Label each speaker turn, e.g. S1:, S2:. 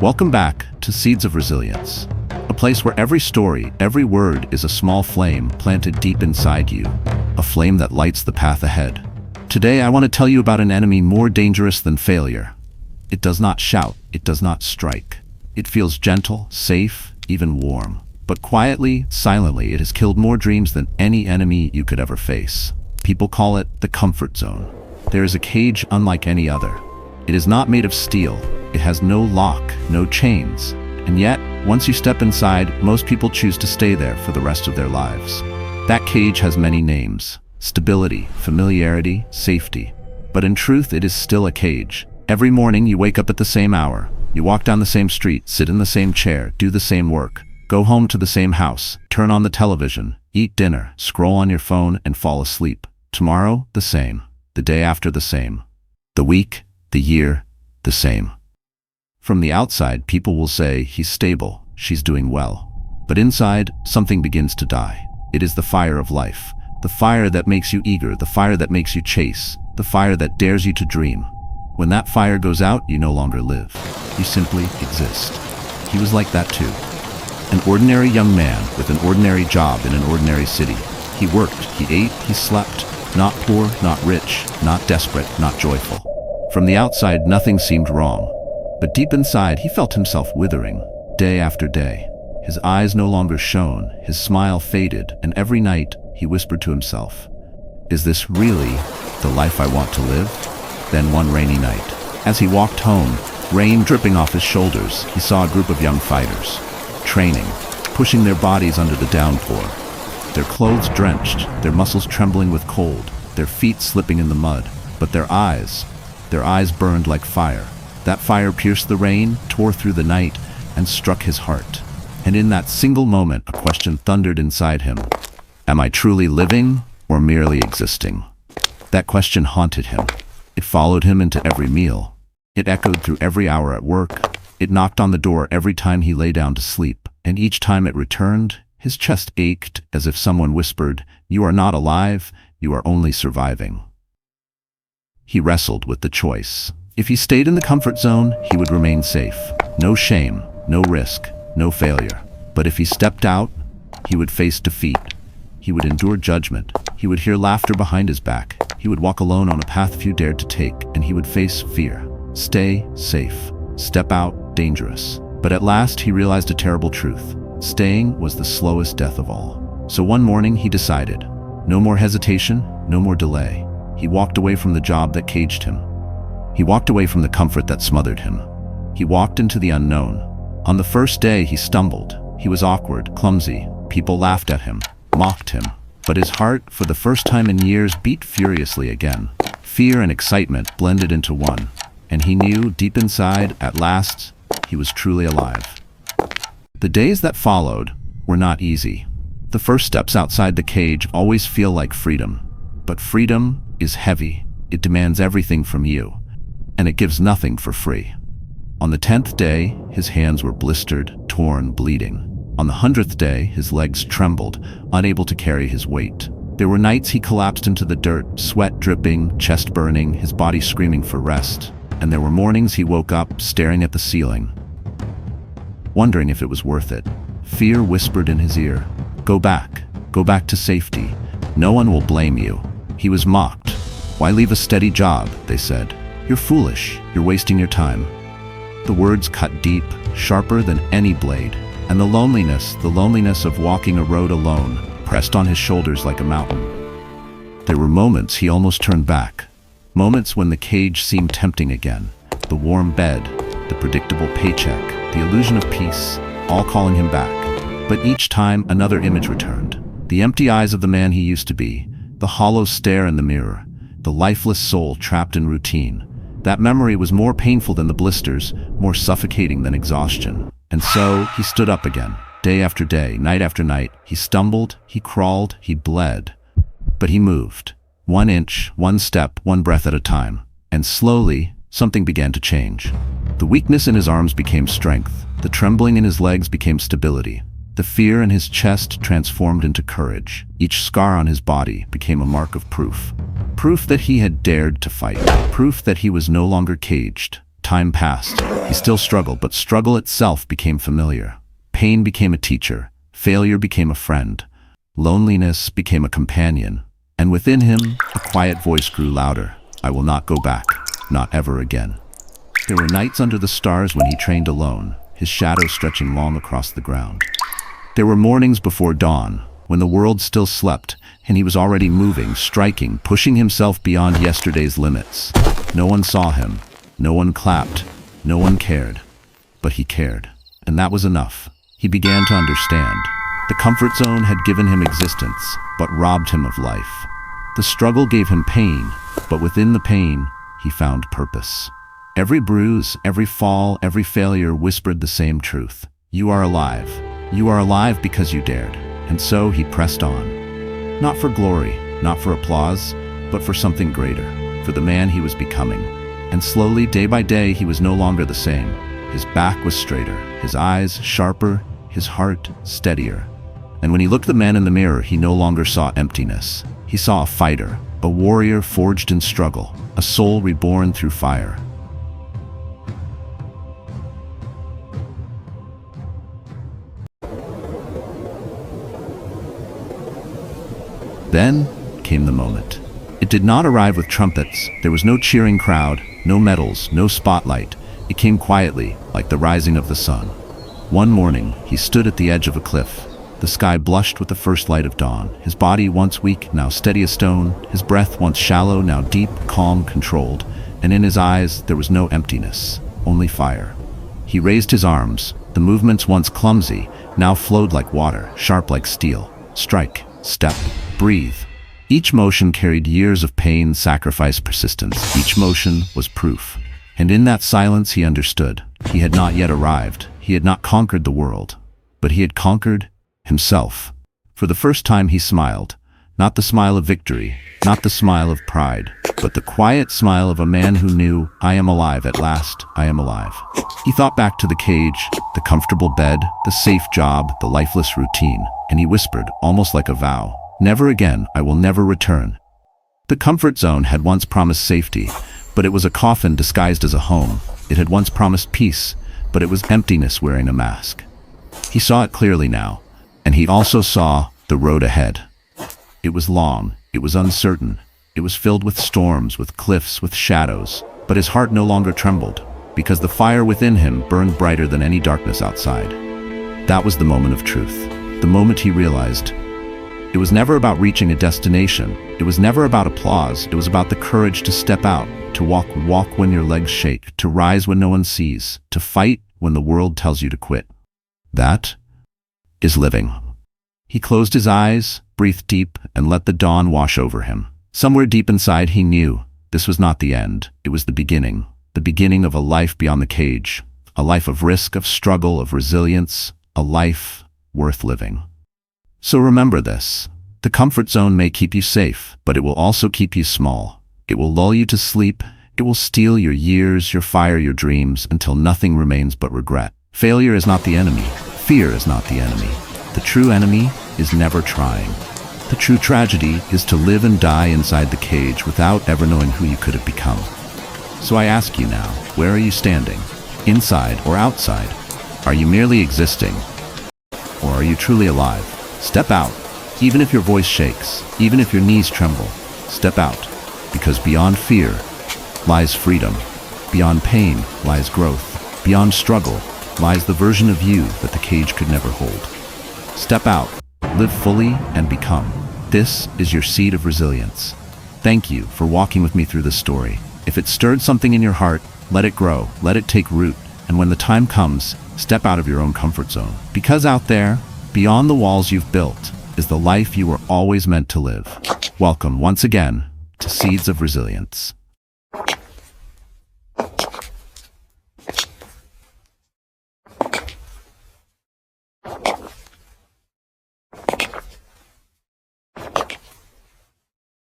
S1: Welcome back to Seeds of Resilience, a place where every story, every word is a small flame planted deep inside you, a flame that lights the path ahead. Today I want to tell you about an enemy more dangerous than failure. It does not shout, it does not strike. It feels gentle, safe, even warm. But quietly, silently, it has killed more dreams than any enemy you could ever face. People call it the comfort zone. There is a cage unlike any other. It is not made of steel. It has no lock, no chains. And yet, once you step inside, most people choose to stay there for the rest of their lives. That cage has many names: stability, familiarity, safety. But in truth, it is still a cage. Every morning you wake up at the same hour. You walk down the same street, sit in the same chair, do the same work, go home to the same house, turn on the television, eat dinner, scroll on your phone, and fall asleep. Tomorrow, the same. The day after, the same. The week, the year, the same. From the outside, people will say, he's stable, she's doing well. But inside, something begins to die. It is the fire of life. The fire that makes you eager, the fire that makes you chase, the fire that dares you to dream. When that fire goes out, you no longer live. You simply exist. He was like that too. An ordinary young man with an ordinary job in an ordinary city. He worked, he ate, he slept. Not poor, not rich, not desperate, not joyful. From the outside, nothing seemed wrong. But deep inside, he felt himself withering, day after day. His eyes no longer shone, his smile faded, and every night he whispered to himself, "Is this really the life I want to live?" Then one rainy night, as he walked home, rain dripping off his shoulders, he saw a group of young fighters, training, pushing their bodies under the downpour. Their clothes drenched, their muscles trembling with cold, their feet slipping in the mud, but their eyes burned like fire. That fire pierced the rain, tore through the night, and struck his heart. And in that single moment, a question thundered inside him. Am I truly living or merely existing? That question haunted him. It followed him into every meal. It echoed through every hour at work. It knocked on the door every time he lay down to sleep. And each time it returned, his chest ached as if someone whispered, "You are not alive, you are only surviving." He wrestled with the choice. If he stayed in the comfort zone, he would remain safe. No shame, no risk, no failure. But if he stepped out, he would face defeat. He would endure judgment. He would hear laughter behind his back. He would walk alone on a path few dared to take, and he would face fear. Stay safe. Step out, dangerous. But at last he realized a terrible truth. Staying was the slowest death of all. So one morning he decided, no more hesitation, no more delay. He walked away from the job that caged him. He walked away from the comfort that smothered him. He walked into the unknown. On the first day he stumbled. He was awkward, clumsy. People laughed at him, mocked him. But his heart, for the first time in years, beat furiously again. Fear and excitement blended into one. And he knew, deep inside, at last, he was truly alive. The days that followed were not easy. The first steps outside the cage always feel like freedom. But freedom is heavy. It demands everything from you. And it gives nothing for free. On the 10th day, his hands were blistered, torn, bleeding. On the 100th day, his legs trembled, unable to carry his weight. There were nights he collapsed into the dirt, sweat dripping, chest burning, his body screaming for rest. And there were mornings he woke up, staring at the ceiling, wondering if it was worth it. Fear whispered in his ear, go back to safety. No one will blame you." He was mocked. "Why leave a steady job?" they said. "You're foolish, you're wasting your time." The words cut deep, sharper than any blade. And the loneliness of walking a road alone, pressed on his shoulders like a mountain. There were moments he almost turned back. Moments when the cage seemed tempting again. The warm bed, the predictable paycheck, the illusion of peace, all calling him back. But each time another image returned. The empty eyes of the man he used to be, the hollow stare in the mirror, the lifeless soul trapped in routine. That memory was more painful than the blisters, more suffocating than exhaustion. And so he stood up again, day after day, night after night. He stumbled, he crawled, he bled. But he moved. 1 inch, 1 step, 1 breath at a time. And slowly, something began to change. The weakness in his arms became strength. The trembling in his legs became stability. The fear in his chest transformed into courage. Each scar on his body became a mark of proof. Proof that he had dared to fight. Proof that he was no longer caged. Time passed. He still struggled, but struggle itself became familiar. Pain became a teacher. Failure became a friend. Loneliness became a companion. And within him, a quiet voice grew louder. I will not go back. Not ever again. There were nights under the stars when he trained alone, his shadow stretching long across the ground. There were mornings before dawn, when the world still slept, and he was already moving, striking, pushing himself beyond yesterday's limits. No one saw him. No one clapped. No one cared. But he cared. And that was enough. He began to understand. The comfort zone had given him existence, but robbed him of life. The struggle gave him pain, but within the pain, he found purpose. Every bruise, every fall, every failure whispered the same truth. You are alive. You are alive because you dared. And so he pressed on. Not for glory, not for applause, but for something greater, for the man he was becoming. And slowly, day by day, he was no longer the same. His back was straighter, his eyes sharper, his heart steadier. And when he looked the man in the mirror, he no longer saw emptiness. He saw a fighter, a warrior forged in struggle, a soul reborn through fire. Then came the moment. It did not arrive with trumpets. There was no cheering crowd, no medals, no spotlight. It came quietly, like the rising of the sun. One morning, he stood at the edge of a cliff. The sky blushed with the first light of dawn. His body, once weak, now steady as stone. His breath, once shallow, now deep, calm, controlled. And in his eyes, there was no emptiness, only fire. He raised his arms. The movements, once clumsy, now flowed like water, sharp like steel. Strike, step, breathe. Each motion carried years of pain, sacrifice, persistence. Each motion was proof. And in that silence he understood. He had not yet arrived. He had not conquered the world. But he had conquered himself. For the first time he smiled. Not the smile of victory, not the smile of pride, but the quiet smile of a man who knew, I am alive at last, I am alive. He thought back to the cage, the comfortable bed, the safe job, the lifeless routine, and he whispered, almost like a vow, never again, I will never return. The comfort zone had once promised safety, but it was a coffin disguised as a home. It had once promised peace, but it was emptiness wearing a mask. He saw it clearly now, and he also saw the road ahead. It was long, it was uncertain, it was filled with storms, with cliffs, with shadows, but his heart no longer trembled, because the fire within him burned brighter than any darkness outside. That was the moment of truth, the moment he realized it was never about reaching a destination, it was never about applause, it was about the courage to step out, to walk when your legs shake, to rise when no one sees, to fight when the world tells you to quit. That is living. He closed his eyes, breathed deep, and let the dawn wash over him. Somewhere deep inside he knew this was not the end, it was the beginning of a life beyond the cage, a life of risk, of struggle, of resilience, a life worth living. So remember this, the comfort zone may keep you safe, but it will also keep you small. It will lull you to sleep, it will steal your years, your fire, your dreams, until nothing remains but regret. Failure is not the enemy, fear is not the enemy. The true enemy is never trying. The true tragedy is to live and die inside the cage without ever knowing who you could have become. So I ask you now, where are you standing? Inside or outside? Are you merely existing? Or are you truly alive? Step out. Even if your voice shakes, even if your knees tremble, step out. Because beyond fear lies freedom. Beyond pain lies growth. Beyond struggle lies the version of you that the cage could never hold. Step out, live fully, and become. This is your seed of resilience. Thank you for walking with me through this story. If it stirred something in your heart, let it grow, let it take root, and when the time comes, step out of your own comfort zone. Because out there, beyond the walls you've built, is the life you were always meant to live. Welcome once again to Seeds of Resilience.